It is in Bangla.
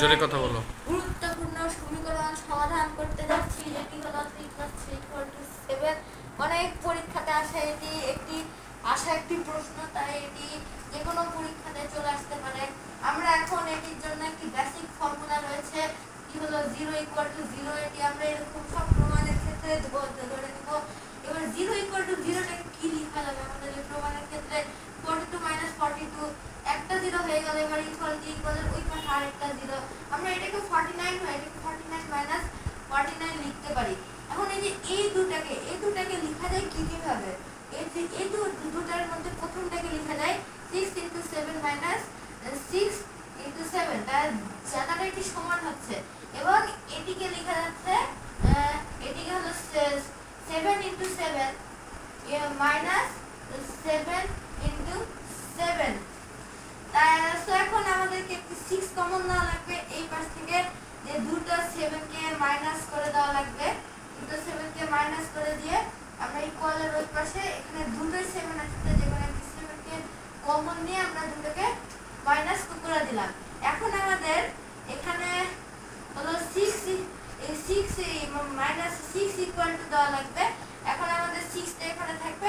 জোরে কথা বলো। গুরুত্বপূর্ণ সমীকরণ সমাধান করতে যাচ্ছি, যেটি হলো 3+3=7। অনেক পরীক্ষাতে আসে, এটি একটি প্রশ্ন, তাই এটি যে কোনো পরীক্ষাতে চলে আসতে পারে। আমরা এখন এটির জন্য একটি বেসিক ফর্মুলা রয়েছে, কি হলো 0=0। এটি আমরা এরকম সব প্রমাণের ক্ষেত্রে ধরে নেব। এবার 0=0টাকে কি লেখা যাবে আমাদের এই প্রমাণের ক্ষেত্রে? 42 - 42 একটা 0 হয়ে গেল। এবার ইকুয়াল ওই পাশে আরেকটা 0। আমরা এটাকে 49 হয়, এটাকে 49 - 49 লিখতে পারি। এখন এই দুটাকে লেখা যায় কিভাবে? এই দুটার মধ্যে প্রথমটাকে লেখা যায় 6 × 7 - 6 × 7, তার জায়গাটা কি সমান হচ্ছে। এবং এটিকে লেখা যাচ্ছে, এটিকে হলো 7 × 7 - 7 × 7। তো এখন আমাদেরকে একটি 6 কমন নেওয়া লাগবে এই পাশ থেকে, যে দুটো 7 কে মাইনাস করে দেওয়া লাগবে। দুটো 7 কে মাইনাস করে দিয়ে আমরা ইকুয়ালের ওই পাশে এখানে দুটোই 7 আছে, যেখানে 7 কে কমন নিয়ে আমরা দুটোকে মাইনাস করে দিলাম। এখন আমাদের এখানে হলো 6 এই 6 - 6 দেওয়া লাগবে। এখন আমাদের 6টা এখানে থাকবে,